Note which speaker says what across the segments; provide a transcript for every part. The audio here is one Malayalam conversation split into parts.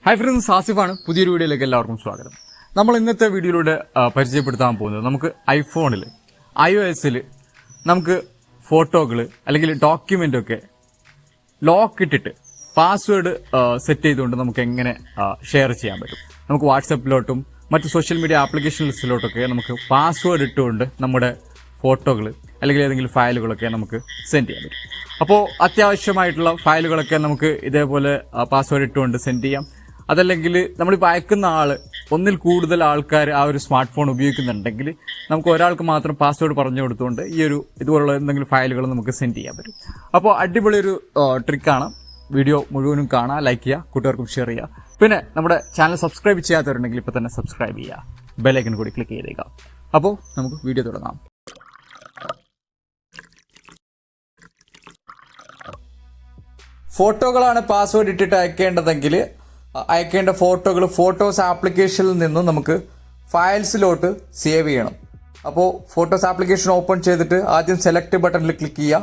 Speaker 1: Hi friends, ആസിഫാണ്. പുതിയൊരു വീഡിയോയിലേക്ക് എല്ലാവർക്കും സ്വാഗതം. നമ്മൾ ഇന്നത്തെ വീഡിയോയിലൂടെ പരിചയപ്പെടുത്താൻ പോകുന്നത് നമുക്ക് ഐഫോണിൽ iOSൽ നമുക്ക് ഫോട്ടോകൾ അല്ലെങ്കിൽ ഡോക്യുമെന്റ് ഒക്കെ ലോക്ക് ഇട്ടിട്ട് പാസ്വേഡ് സെറ്റ് ചെയ്തുകൊണ്ട് നമുക്ക് എങ്ങനെ ഷെയർ ചെയ്യാൻ പറ്റും. നമുക്ക് വാട്സപ്പിലോട്ടും മറ്റ് സോഷ്യൽ മീഡിയ ആപ്ലിക്കേഷൻസിലോട്ടൊക്കെ നമുക്ക് പാസ്വേഡ് ഇട്ടുകൊണ്ട് നമ്മുടെ ഫോട്ടോകൾ അല്ലെങ്കിൽ ഏതെങ്കിലും ഫയലുകളൊക്കെ നമുക്ക് സെൻഡ് ചെയ്യാൻ പറ്റും. അപ്പോൾ അത്യാവശ്യമായിട്ടുള്ള ഫയലുകളൊക്കെ നമുക്ക് ഇതേപോലെ പാസ്വേഡ് ഇട്ടുകൊണ്ട് സെൻഡ് ചെയ്യാം. അതല്ലെങ്കിൽ നമ്മളിപ്പോൾ അയക്കുന്ന ആൾ ഒന്നിൽ കൂടുതൽ ആൾക്കാർ ആ ഒരു സ്മാർട്ട് ഫോൺ ഉപയോഗിക്കുന്നുണ്ടെങ്കിൽ നമുക്ക് ഒരാൾക്ക് മാത്രം പാസ്വേഡ് പറഞ്ഞു കൊടുത്തുകൊണ്ട് ഈ ഒരു ഇതുപോലുള്ള എന്തെങ്കിലും ഫയലുകൾ നമുക്ക് സെൻഡ് ചെയ്യാൻ പറ്റും. അപ്പോൾ അടിപൊളി ഒരു ട്രിക്കാണ്. വീഡിയോ മുഴുവനും കാണാം, ലൈക്ക് ചെയ്യുക, കൂട്ടുകാർക്കും ഷെയർ ചെയ്യുക. പിന്നെ നമ്മുടെ ചാനൽ സബ്സ്ക്രൈബ് ചെയ്യാത്തവരുണ്ടെങ്കിൽ ഇപ്പോൾ തന്നെ സബ്സ്ക്രൈബ് ചെയ്യുക, ബെൽ ഐക്കൺ കൂടി ക്ലിക്ക് ചെയ്തേക്കാം. അപ്പോൾ നമുക്ക് വീഡിയോ തുടങ്ങാം. ഫോട്ടോകളാണ് പാസ്വേഡ് ഇട്ടിട്ട് അയക്കേണ്ടതെങ്കിൽ അയക്കേണ്ട ഫോട്ടോകൾ ഫോട്ടോസ് ആപ്ലിക്കേഷനിൽ നിന്നും നമുക്ക് ഫയൽസിലോട്ട് സേവ് ചെയ്യണം. അപ്പോൾ ഫോട്ടോസ് ആപ്ലിക്കേഷൻ ഓപ്പൺ ചെയ്തിട്ട് ആദ്യം സെലക്ട് ബട്ടണിൽ ക്ലിക്ക് ചെയ്യുക.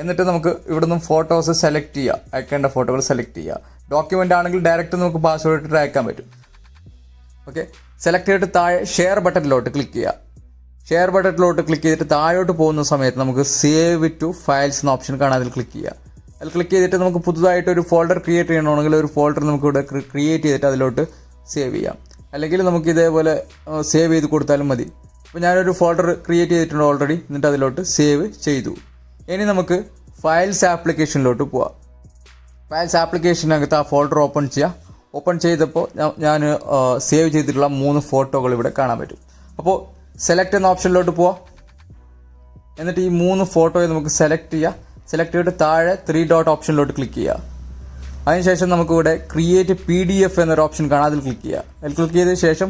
Speaker 1: എന്നിട്ട് നമുക്ക് ഇവിടെ നിന്നും ഫോട്ടോസ് സെലക്ട് ചെയ്യുക, അയക്കേണ്ട ഫോട്ടോകൾ സെലക്ട് ചെയ്യുക. ഡോക്യുമെൻ്റ് ആണെങ്കിൽ ഡയറക്റ്റ് നമുക്ക് പാസ്വേഡ് ഇട്ടിട്ട് അയക്കാൻ പറ്റും. ഓക്കെ, സെലക്ട് ചെയ്തിട്ട് താഴെ ഷെയർ ബട്ടണിലോട്ട് ക്ലിക്ക് ചെയ്യുക. ഷെയർ ബട്ടണിലോട്ട് ക്ലിക്ക് ചെയ്തിട്ട് താഴോട്ട് പോകുന്ന സമയത്ത് നമുക്ക് സേവ് ടു ഫയൽസ് എന്ന ഓപ്ഷൻ കാണാൻ അതിൽ ക്ലിക്ക് ചെയ്യുക. അതിൽ ക്ലിക്ക് ചെയ്തിട്ട് നമുക്ക് പുതുതായിട്ട് ഒരു ഫോൾഡർ ക്രിയേറ്റ് ചെയ്യണമെങ്കിൽ ഒരു ഫോൾഡർ നമുക്ക് ഇവിടെ ക്രിയേറ്റ് ചെയ്തിട്ട് അതിലോട്ട് സേവ് ചെയ്യാം. അല്ലെങ്കിൽ നമുക്ക് ഇതേപോലെ സേവ് ചെയ്ത് കൊടുത്താലും മതി. അപ്പോൾ ഞാനൊരു ഫോൾഡർ ക്രിയേറ്റ് ചെയ്തിട്ടുണ്ട് ഓൾറെഡി, എന്നിട്ട് അതിലോട്ട് സേവ് ചെയ്തു. ഇനി നമുക്ക് ഫയൽസ് ആപ്ലിക്കേഷനിലോട്ട് പോവാം. ഫയൽസ് ആപ്ലിക്കേഷനകത്ത് ആ ഫോൾഡർ ഓപ്പൺ ചെയ്യാം. ഓപ്പൺ ചെയ്തപ്പോൾ ഞാൻ സേവ് ചെയ്തിട്ടുള്ള 3 ഫോട്ടോകൾ ഇവിടെ കാണാൻ പറ്റും. അപ്പോൾ സെലക്ട് എന്ന ഓപ്ഷനിലോട്ട് പോവാം. എന്നിട്ട് ഈ 3 ഫോട്ടോയെ നമുക്ക് സെലക്ട് ചെയ്യാം. സെലക്ട് ചെയ്തിട്ട് താഴെ 3 ഡോട്ട് ഓപ്ഷനിലോട്ട് ക്ലിക്ക് ചെയ്യുക. അതിനുശേഷം നമുക്കിവിടെ ക്രിയേറ്റ് PDF എന്നൊരു ഓപ്ഷൻ കാണാം, അതിൽ ക്ലിക്ക് ചെയ്യുക. അതിൽ ക്ലിക്ക് ചെയ്തതിന് ശേഷം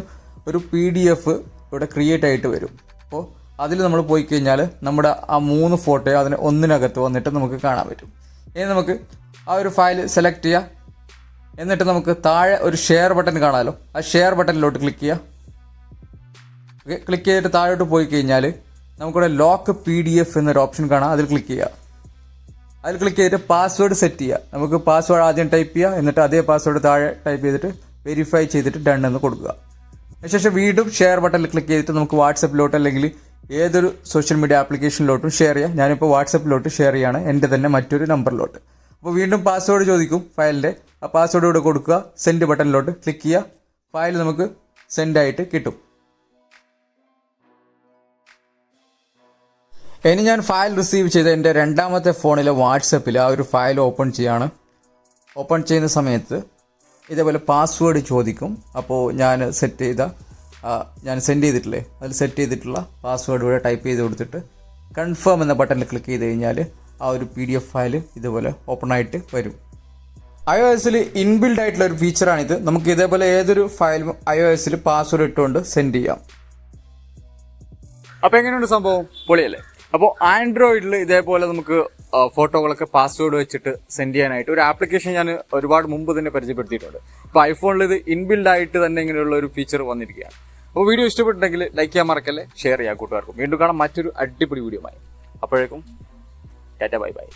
Speaker 1: ഒരു PDF ഇവിടെ ക്രിയേറ്റ് ആയിട്ട് വരും. അപ്പോൾ അതിൽ നമ്മൾ പോയി കഴിഞ്ഞാൽ നമ്മുടെ ആ 3 ഫോട്ടോയോ അതിന് ഒന്നിനകത്ത് വന്നിട്ട് നമുക്ക് കാണാൻ പറ്റും. ഇനി നമുക്ക് ആ ഒരു ഫയൽ സെലക്ട് ചെയ്യുക. എന്നിട്ട് നമുക്ക് താഴെ ഒരു ഷെയർ ബട്ടൺ കാണാമല്ലോ, ആ ഷെയർ ബട്ടണിലോട്ട് ക്ലിക്ക് ചെയ്യുക. ഓക്കെ, ക്ലിക്ക് ചെയ്തിട്ട് താഴോട്ട് പോയി കഴിഞ്ഞാൽ നമുക്കിവിടെ ലോക്ക് PDF എന്നൊരു ഓപ്ഷൻ കാണാം, അതിൽ ക്ലിക്ക് ചെയ്യുക. അതിൽ ക്ലിക്ക് ചെയ്തിട്ട് പാസ്വേഡ് സെറ്റ് ചെയ്യുക. നമുക്ക് പാസ്വേഡ് ആദ്യം ടൈപ്പ് ചെയ്യുക, എന്നിട്ട് അതേ പാസ്വേഡ് താഴെ ടൈപ്പ് ചെയ്തിട്ട് വെരിഫൈ ചെയ്തിട്ട് ഡൺ എന്ന് കൊടുക്കുക. അതിനുശേഷം വീണ്ടും ഷെയർ ബട്ടണിൽ ക്ലിക്ക് ചെയ്തിട്ട് നമുക്ക് വാട്സപ്പിലോട്ട് അല്ലെങ്കിൽ ഏതൊരു സോഷ്യൽ മീഡിയ ആപ്ലിക്കേഷനിലോട്ടും ഷെയർ ചെയ്യാം. ഞാനിപ്പോൾ വാട്സപ്പിലോട്ട് ഷെയർ ചെയ്യുകയാണ്, എൻ്റെ തന്നെ മറ്റൊരു നമ്പറിലോട്ട്. അപ്പോൾ വീണ്ടും പാസ്വേഡ് ചോദിക്കും ഫയലിൻ്റെ. ആ പാസ്വേഡ് ഇവിടെ കൊടുക്കുക, സെൻഡ് ബട്ടണിലോട്ട് ക്ലിക്ക് ചെയ്യുക. ഫയൽ നമുക്ക് സെൻഡ് ആയിട്ട് കിട്ടും. ഇനി ഞാൻ ഫയൽ റിസീവ് ചെയ്ത എൻ്റെ രണ്ടാമത്തെ ഫോണിലെ വാട്സപ്പിൽ ആ ഒരു ഫയൽ ഓപ്പൺ ചെയ്യാണ്. ഓപ്പൺ ചെയ്യുന്ന സമയത്ത് ഇതേപോലെ പാസ്വേഡ് ചോദിക്കും. അപ്പോൾ ഞാൻ സെൻഡ് ചെയ്തിട്ടില്ലേ, അതിൽ സെറ്റ് ചെയ്തിട്ടുള്ള പാസ്വേഡ് ഇവിടെ ടൈപ്പ് ചെയ്ത് കൊടുത്തിട്ട് കൺഫേം എന്ന ബട്ടണിൽ ക്ലിക്ക് ചെയ്ത് കഴിഞ്ഞാൽ ആ ഒരു PDF ഫയൽ ഇതുപോലെ ഓപ്പൺ ആയിട്ട് വരും. iOSൽ ഇൻബിൽഡ് ആയിട്ടുള്ള ഒരു ഫീച്ചറാണിത്. നമുക്ക് ഇതേപോലെ ഏതൊരു ഫയലും iOSൽ പാസ്വേഡ് ഇട്ടുകൊണ്ട് സെൻഡ് ചെയ്യാം. അപ്പോൾ എങ്ങനെയുണ്ട് സംഭവം? പൊളിയല്ലേ? അപ്പോൾ ആൻഡ്രോയിഡിൽ ഇതേപോലെ നമുക്ക് ഫോട്ടോകളൊക്കെ പാസ്വേഡ് വെച്ചിട്ട് സെൻഡ് ചെയ്യാനായിട്ട് ഒരു ആപ്ലിക്കേഷൻ ഞാൻ ഒരുപാട് മുമ്പ് തന്നെ പരിചയപ്പെടുത്തിയിട്ടുണ്ട്. അപ്പോൾ ഐഫോണിൽ ഇത് ഇൻബിൽഡ് ആയിട്ട് തന്നെ ഇങ്ങനെയുള്ള ഒരു ഫീച്ചർ വന്നിരിക്കുകയാണ്. അപ്പോൾ വീഡിയോ ഇഷ്ടപ്പെട്ടിട്ടുണ്ടെങ്കിൽ ലൈക്ക് ചെയ്യാൻ മറക്കല്ലേ, ഷെയർ ചെയ്യാം കൂട്ടുകാർക്കും. വീണ്ടും കാണാം മറ്റൊരു അടിപൊളി വീഡിയോയുമായി. അപ്പോഴേക്കും ടാറ്റ, ബൈ ബൈ.